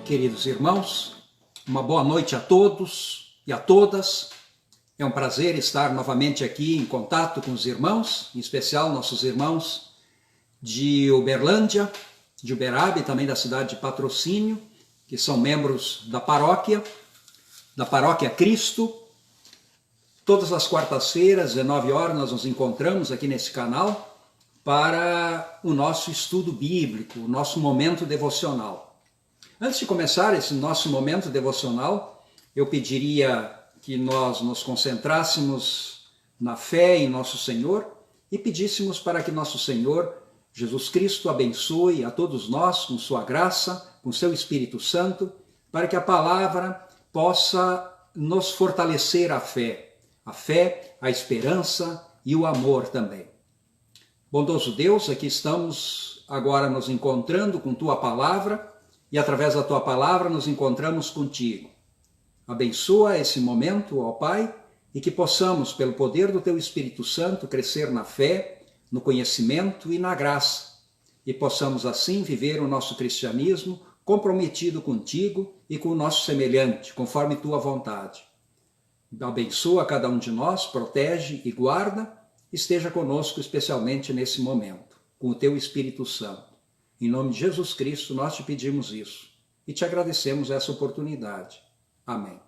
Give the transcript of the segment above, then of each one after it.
Queridos irmãos, uma boa noite a todos e a todas. É um prazer estar novamente aqui em contato com os irmãos, em especial nossos irmãos de Uberlândia, de Uberaba e também da cidade de Patrocínio, que são membros da Paróquia Cristo. Todas as quartas-feiras, 19 horas, nós nos encontramos aqui nesse canal para o nosso estudo bíblico, o nosso momento devocional. Antes de começar esse nosso momento devocional, eu pediria que nós nos concentrássemos na fé em nosso Senhor e pedíssemos para que nosso Senhor, Jesus Cristo, abençoe a todos nós com sua graça, com seu Espírito Santo, para que a palavra possa nos fortalecer a fé, a esperança e o amor também. Bondoso Deus, aqui estamos agora nos encontrando com tua palavra, e através da tua palavra nos encontramos contigo. Abençoa esse momento, ó Pai, e que possamos, pelo poder do teu Espírito Santo, crescer na fé, no conhecimento e na graça, e possamos assim viver o nosso cristianismo comprometido contigo e com o nosso semelhante, conforme tua vontade. Abençoa cada um de nós, protege e guarda, esteja conosco especialmente nesse momento, com o teu Espírito Santo. Em nome de Jesus Cristo, nós te pedimos isso e te agradecemos essa oportunidade. Amém.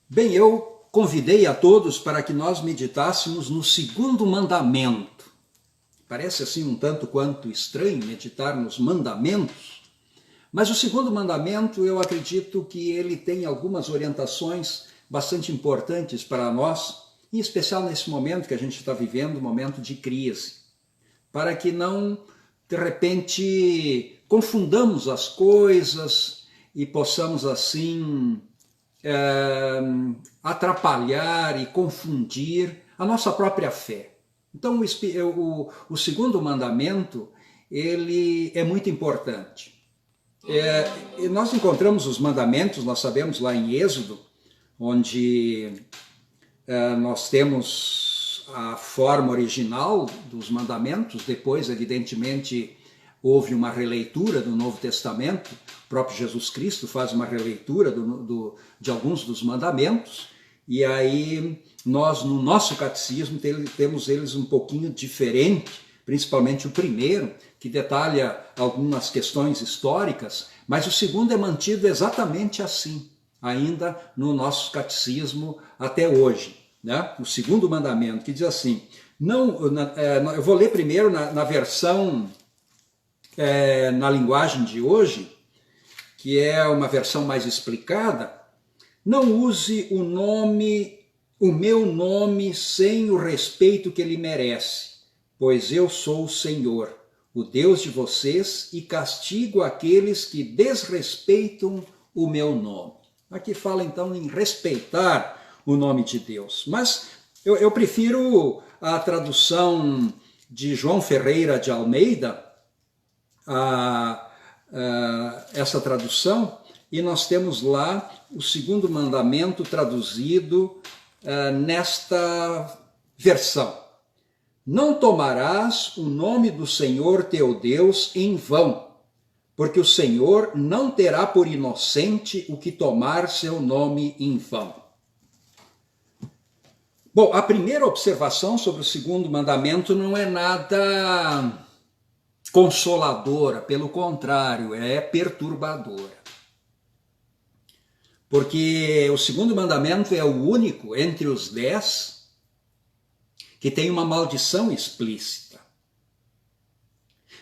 Bem, eu convidei a todos para que nós meditássemos no segundo mandamento. Parece assim um tanto quanto estranho meditar nos mandamentos, mas o segundo mandamento eu acredito que ele tem algumas orientações bastante importantes para nós, em especial nesse momento que a gente está vivendo, um momento de crise. Para que não, de repente, confundamos as coisas e possamos, assim, atrapalhar e confundir a nossa própria fé. Então, o segundo mandamento, ele é muito importante. Nós encontramos os mandamentos, nós sabemos lá em Êxodo, onde nós temos a forma original dos mandamentos, depois, evidentemente, houve uma releitura do Novo Testamento, o próprio Jesus Cristo faz uma releitura de alguns dos mandamentos, e aí nós, no nosso catecismo, temos eles um pouquinho diferente, principalmente o primeiro, que detalha algumas questões históricas, mas o segundo é mantido exatamente assim, ainda no nosso catecismo até hoje. Né? O segundo mandamento, que diz assim, eu vou ler primeiro na versão, na linguagem de hoje, que é uma versão mais explicada, não use o meu nome sem o respeito que ele merece, pois eu sou o Senhor, o Deus de vocês, e castigo aqueles que desrespeitam o meu nome. Aqui fala então em respeitar o nome de Deus. Mas eu prefiro a tradução de João Ferreira de Almeida, essa tradução, e nós temos lá o segundo mandamento traduzido nesta versão. Não tomarás o nome do Senhor teu Deus em vão, porque o Senhor não terá por inocente o que tomar seu nome em vão. Bom, a primeira observação sobre o segundo mandamento não é nada consoladora, pelo contrário, é perturbadora. Porque o segundo mandamento é o único entre os 10 que tem uma maldição explícita.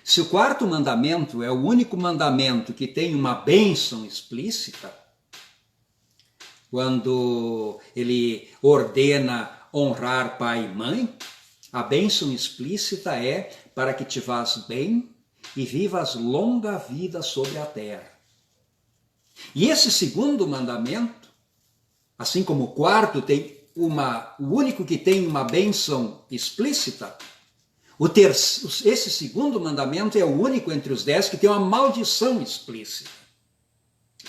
Se o quarto mandamento é o único mandamento que tem uma bênção explícita, quando ele ordena honrar pai e mãe, a bênção explícita é para que te vás bem e vivas longa vida sobre a terra. E esse segundo mandamento, assim como o quarto tem o único que tem uma bênção explícita, esse segundo mandamento é o único entre os 10 que tem uma maldição explícita.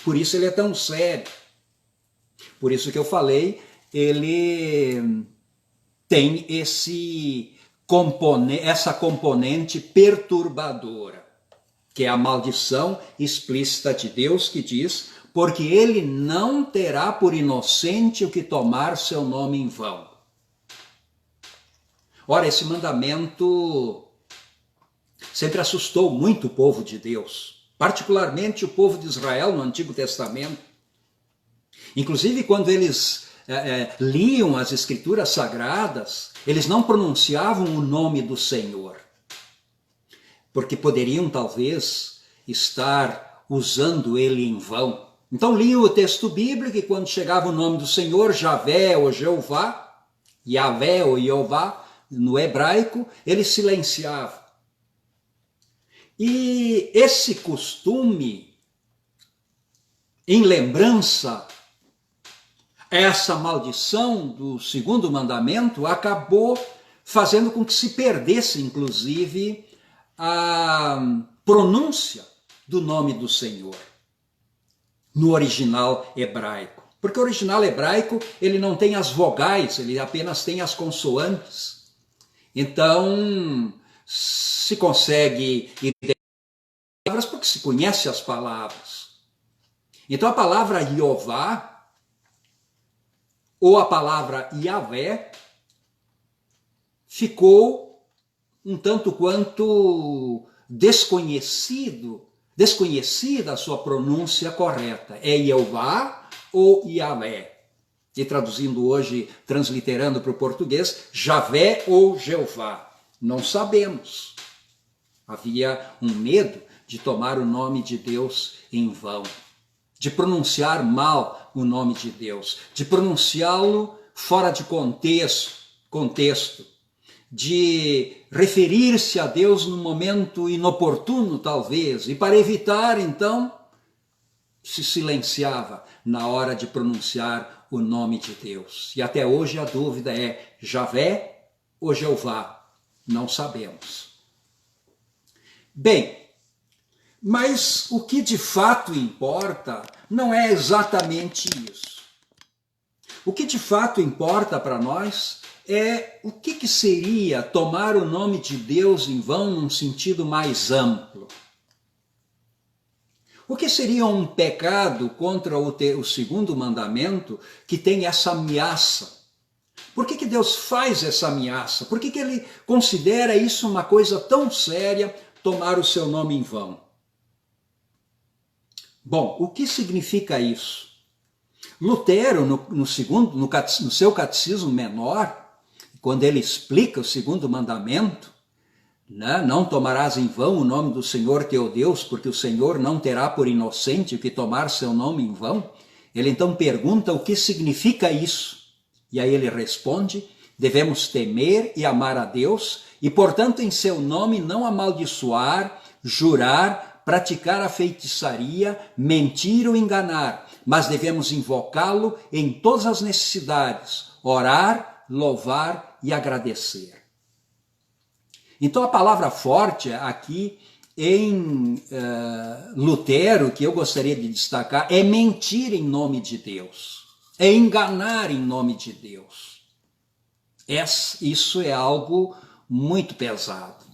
Por isso ele é tão sério. Por isso que eu falei, ele tem essa componente perturbadora. que é a maldição explícita de Deus, que diz: porque ele não terá por inocente o que tomar seu nome em vão. Ora, esse mandamento sempre assustou muito o povo de Deus, particularmente o povo de Israel no Antigo Testamento. Inclusive, quando eles liam as Escrituras Sagradas, eles não pronunciavam o nome do Senhor, porque poderiam talvez estar usando ele em vão. Então liam o texto bíblico e quando chegava o nome do Senhor, Javé ou Jeová, Yahvé ou Jeová, no hebraico, eles silenciavam. E esse costume, em lembrança, essa maldição do segundo mandamento, acabou fazendo com que se perdesse, inclusive, a pronúncia do nome do Senhor no original hebraico. Porque o original hebraico, ele não tem as vogais, ele apenas tem as consoantes. Então, se consegue identificar palavras porque se conhece as palavras. Então, a palavra Jeová ou a palavra Yahvé ficou um tanto quanto desconhecida a sua pronúncia correta. É Jeová ou Yahvé? E traduzindo hoje, transliterando para o português, Javé ou Jeová? Não sabemos. Havia um medo de tomar o nome de Deus em vão, de pronunciar mal o nome de Deus, de pronunciá-lo fora de contexto, de referir-se a Deus num momento inoportuno, talvez, e para evitar, então, se silenciava na hora de pronunciar o nome de Deus. E até hoje a dúvida é Javé ou Jeová? Não sabemos. Bem, mas o que de fato importa não é exatamente isso. O que de fato importa para nós é o que seria tomar o nome de Deus em vão num sentido mais amplo. O que seria um pecado contra o segundo mandamento que tem essa ameaça? Por que Deus faz essa ameaça? Por que ele considera isso uma coisa tão séria, tomar o seu nome em vão? Bom, o que significa isso? Lutero, no seu catecismo menor, quando ele explica o segundo mandamento, não tomarás em vão o nome do Senhor teu Deus, porque o Senhor não terá por inocente o que tomar seu nome em vão. Ele então pergunta o que significa isso. E aí ele responde: devemos temer e amar a Deus e, portanto, em seu nome não amaldiçoar, jurar, praticar a feitiçaria, mentir ou enganar, mas devemos invocá-lo em todas as necessidades, orar, louvar e agradecer. Então a palavra forte aqui em Lutero, que eu gostaria de destacar, é mentir em nome de Deus, é enganar em nome de Deus. Isso é algo muito pesado.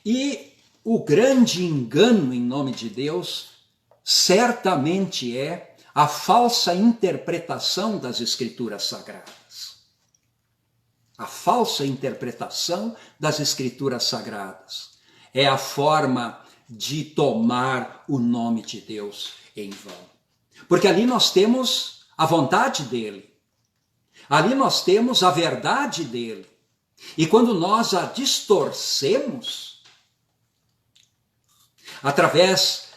E o grande engano em nome de Deus certamente é a falsa interpretação das Escrituras Sagradas. A falsa interpretação das Escrituras Sagradas é a forma de tomar o nome de Deus em vão. Porque ali nós temos a vontade dele, ali nós temos a verdade dele. E quando nós a distorcemos, através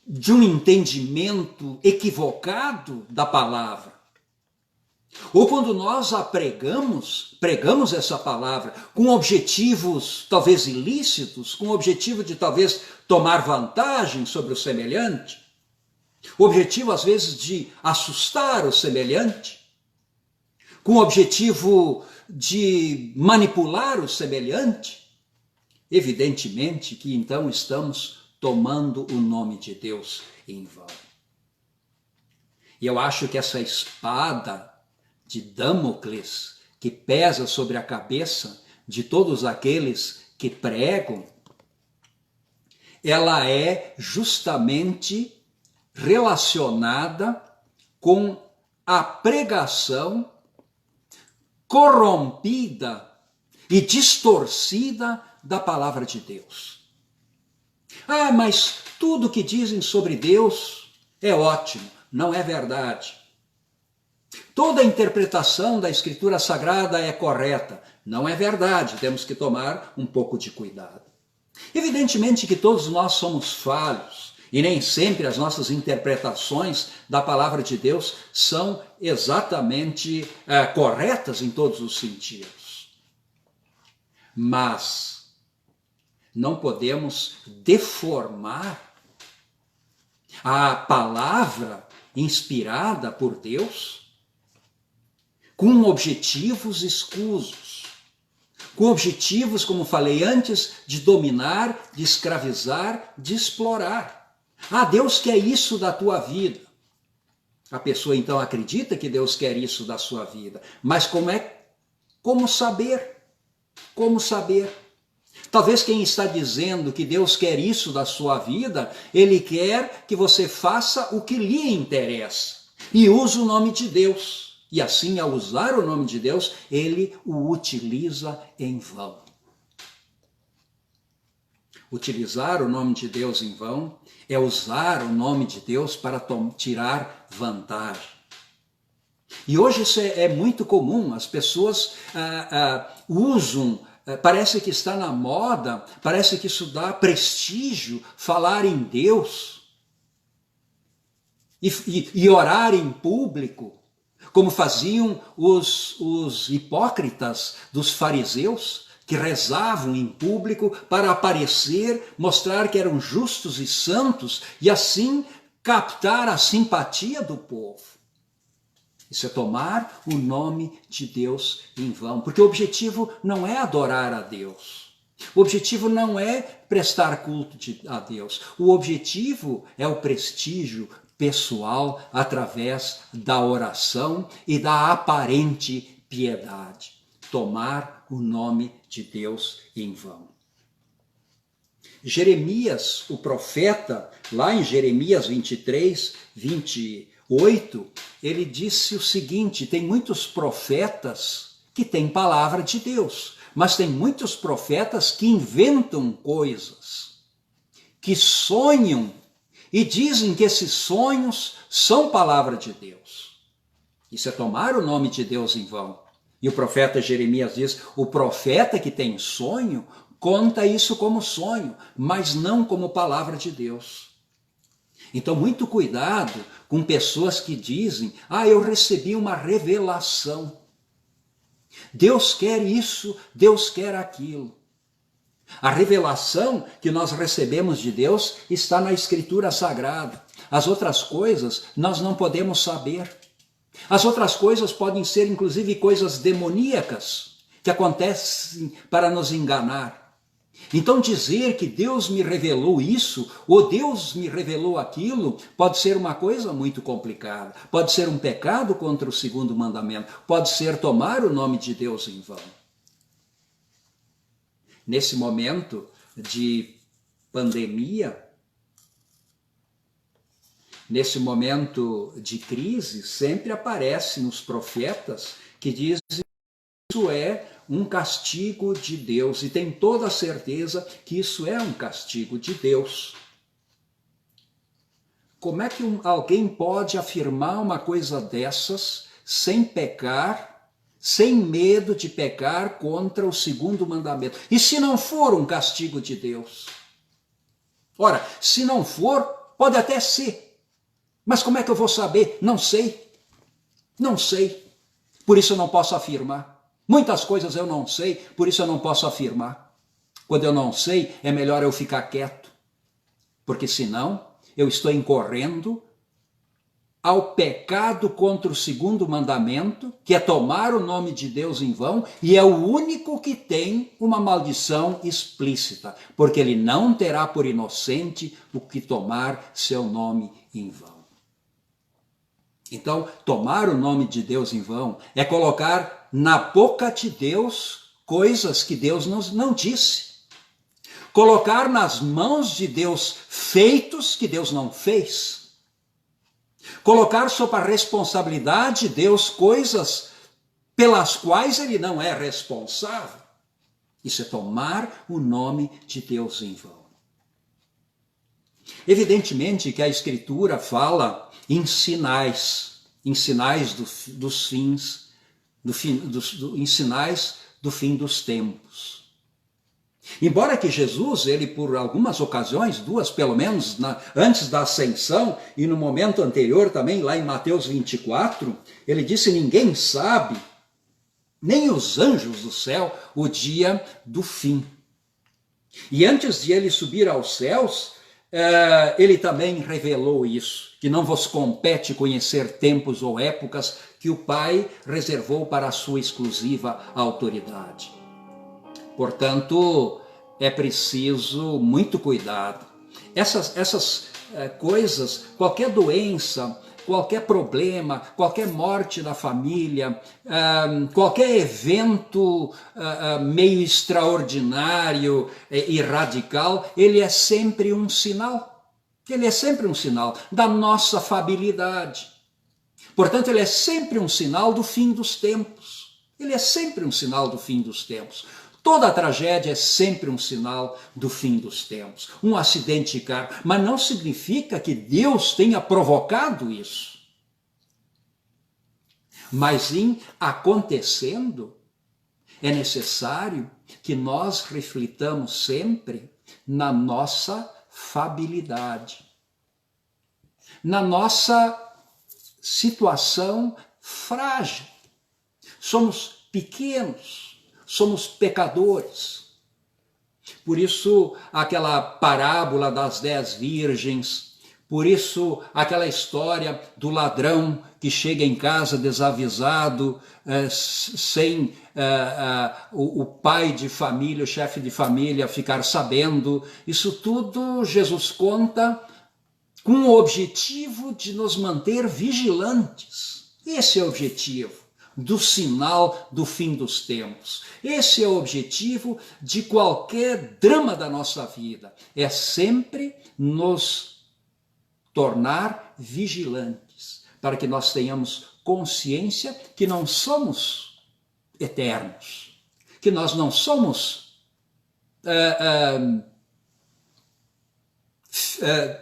de um entendimento equivocado da palavra, ou quando nós a pregamos essa palavra com objetivos talvez ilícitos, com o objetivo de talvez tomar vantagem sobre o semelhante, o objetivo às vezes de assustar o semelhante, com o objetivo de manipular o semelhante, evidentemente que então estamos tomando o nome de Deus em vão. E eu acho que essa espada de Damocles, que pesa sobre a cabeça de todos aqueles que pregam, ela é justamente relacionada com a pregação corrompida e distorcida da palavra de Deus. Ah, mas tudo que dizem sobre Deus é ótimo. Não é verdade. Toda a interpretação da Escritura Sagrada é correta. Não é verdade. Temos que tomar um pouco de cuidado. Evidentemente que todos nós somos falhos e nem sempre as nossas interpretações da palavra de Deus são exatamente corretas em todos os sentidos. Mas não podemos deformar a palavra inspirada por Deus com objetivos escusos, com objetivos, como falei antes, de dominar, de escravizar, de explorar. Ah, Deus quer isso da tua vida. A pessoa então acredita que Deus quer isso da sua vida, mas como saber? Como saber? Talvez quem está dizendo que Deus quer isso da sua vida, ele quer que você faça o que lhe interessa e use o nome de Deus. E assim, ao usar o nome de Deus, ele o utiliza em vão. Utilizar o nome de Deus em vão é usar o nome de Deus para tirar vantagem. E hoje isso é muito comum, as pessoas usam, parece que está na moda, parece que isso dá prestígio, falar em Deus e orar em público, como faziam os hipócritas dos fariseus, que rezavam em público para aparecer, mostrar que eram justos e santos e assim captar a simpatia do povo. Isso é tomar o nome de Deus em vão, porque o objetivo não é adorar a Deus. O objetivo não é prestar culto a Deus. O objetivo é o prestígio pessoal através da oração e da aparente piedade. Tomar o nome de Deus em vão. Jeremias, o profeta, lá em Jeremias 23, 28, ele disse o seguinte: tem muitos profetas que têm palavra de Deus, mas tem muitos profetas que inventam coisas, que sonham e dizem que esses sonhos são palavra de Deus. Isso é tomar o nome de Deus em vão. E o profeta Jeremias diz: o profeta que tem sonho, conta isso como sonho, mas não como palavra de Deus. Então, muito cuidado com pessoas que dizem: ah, eu recebi uma revelação. Deus quer isso, Deus quer aquilo. A revelação que nós recebemos de Deus está na Escritura Sagrada. As outras coisas nós não podemos saber. As outras coisas podem ser, inclusive, coisas demoníacas que acontecem para nos enganar. Então, dizer que Deus me revelou isso ou Deus me revelou aquilo pode ser uma coisa muito complicada. Pode ser um pecado contra o segundo mandamento. Pode ser tomar o nome de Deus em vão. Nesse momento de pandemia, nesse momento de crise, sempre aparece nos profetas que dizem que isso é um castigo de Deus, e tem toda a certeza que isso é um castigo de Deus. Como é que alguém pode afirmar uma coisa dessas sem pecar, sem medo de pecar contra o segundo mandamento? E se não for um castigo de Deus? Ora, se não for, pode até ser. Mas como é que eu vou saber? Não sei. Não sei. Por isso eu não posso afirmar. Muitas coisas eu não sei, por isso eu não posso afirmar. Quando eu não sei, é melhor eu ficar quieto. Porque senão eu estou incorrendo ao pecado contra o segundo mandamento, que é tomar o nome de Deus em vão, e é o único que tem uma maldição explícita, porque ele não terá por inocente o que tomar seu nome em vão. Então, tomar o nome de Deus em vão é colocar na boca de Deus coisas que Deus não disse. colocar nas mãos de Deus feitos que Deus não fez, colocar sob a responsabilidade de Deus coisas pelas quais ele não é responsável. Isso é tomar o nome de Deus em vão. Evidentemente que a Escritura fala em sinais dos fins, em sinais do fim dos tempos. Embora que Jesus, ele por algumas ocasiões, duas pelo menos, antes da ascensão e no momento anterior também, lá em Mateus 24, ele disse: ninguém sabe, nem os anjos do céu, o dia do fim. E antes de ele subir aos céus, ele também revelou isso, que não vos compete conhecer tempos ou épocas que o Pai reservou para a sua exclusiva autoridade. Portanto, é preciso muito cuidado. Essas coisas, qualquer doença, qualquer problema, qualquer morte da família, qualquer evento meio extraordinário e radical, ele é sempre um sinal. Ele é sempre um sinal da nossa fabilidade. Portanto, ele é sempre um sinal do fim dos tempos. Ele é sempre um sinal do fim dos tempos. Toda tragédia é sempre um sinal do fim dos tempos. Um acidente de carro, mas não significa que Deus tenha provocado isso. Mas em acontecendo, é necessário que nós reflitamos sempre na nossa fabilidade, na nossa situação frágil. Somos pequenos, somos pecadores. Por isso, aquela parábola das 10 virgens, por isso, aquela história do ladrão que chega em casa desavisado, sem o pai de família, o chefe de família ficar sabendo. Isso tudo Jesus conta com o objetivo de nos manter vigilantes. Esse é o objetivo do sinal do fim dos tempos. Esse é o objetivo de qualquer drama da nossa vida. É sempre nos tornar vigilantes, para que nós tenhamos consciência que não somos eternos, que nós não somos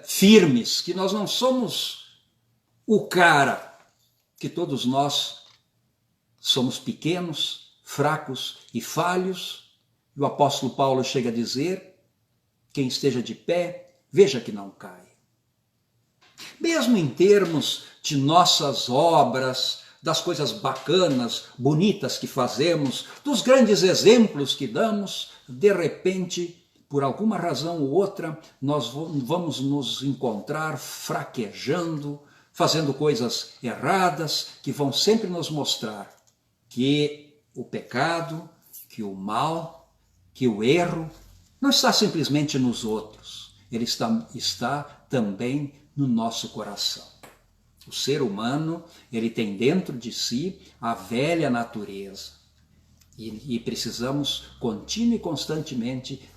firmes, que nós não somos o cara, que todos nós somos pequenos, fracos e falhos. E o apóstolo Paulo chega a dizer: quem esteja de pé, veja que não caia. Mesmo em termos de nossas obras, das coisas bacanas, bonitas que fazemos, dos grandes exemplos que damos, de repente, por alguma razão ou outra, nós vamos nos encontrar fraquejando, fazendo coisas erradas, que vão sempre nos mostrar que o pecado, que o mal, que o erro não está simplesmente nos outros, ele está também no nosso coração. O ser humano, ele tem dentro de si a velha natureza e precisamos continua e constantemente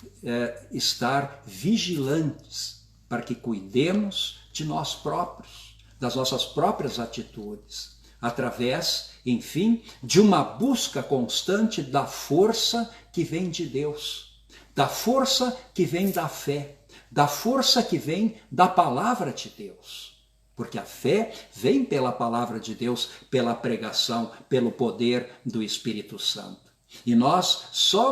estar vigilantes para que cuidemos de nós próprios, das nossas próprias atitudes, através, enfim, de uma busca constante da força que vem de Deus, da força que vem da fé, da força que vem da palavra de Deus. Porque a fé vem pela palavra de Deus, pela pregação, pelo poder do Espírito Santo. E nós só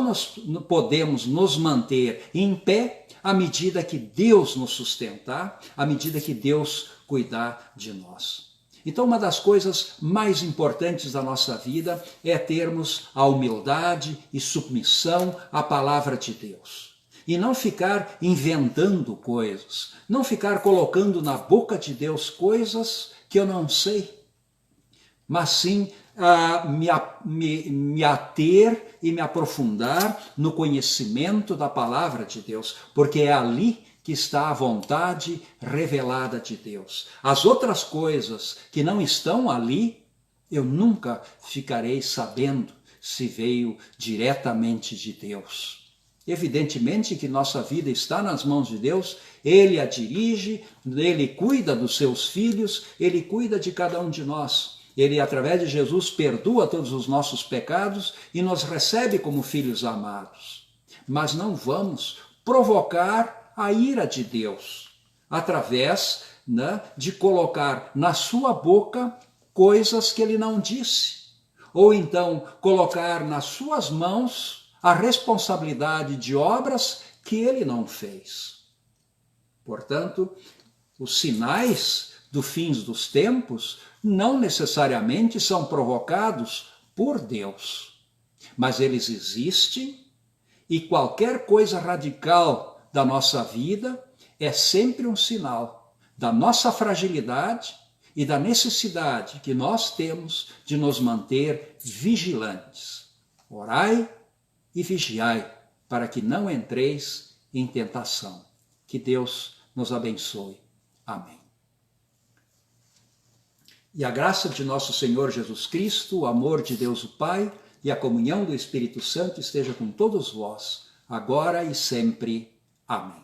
podemos nos manter em pé à medida que Deus nos sustentar, à medida que Deus cuidar de nós. Então, uma das coisas mais importantes da nossa vida é termos a humildade e submissão à palavra de Deus. E não ficar inventando coisas, não ficar colocando na boca de Deus coisas que eu não sei, mas sim me ater e me aprofundar no conhecimento da palavra de Deus, porque é ali que está a vontade revelada de Deus. As outras coisas que não estão ali, eu nunca ficarei sabendo se veio diretamente de Deus. Evidentemente que nossa vida está nas mãos de Deus, Ele a dirige, Ele cuida dos seus filhos, Ele cuida de cada um de nós. Ele, através de Jesus, perdoa todos os nossos pecados e nos recebe como filhos amados. Mas não vamos provocar a ira de Deus através, né, de colocar na sua boca coisas que Ele não disse. Ou então colocar nas suas mãos a responsabilidade de obras que Ele não fez. Portanto, os sinais do fim dos tempos não necessariamente são provocados por Deus, mas eles existem e qualquer coisa radical da nossa vida é sempre um sinal da nossa fragilidade e da necessidade que nós temos de nos manter vigilantes. Orai e vigiai, para que não entreis em tentação. Que Deus nos abençoe. Amém. E a graça de nosso Senhor Jesus Cristo, o amor de Deus o Pai e a comunhão do Espírito Santo esteja com todos vós, agora e sempre. Amém.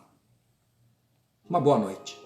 Uma boa noite.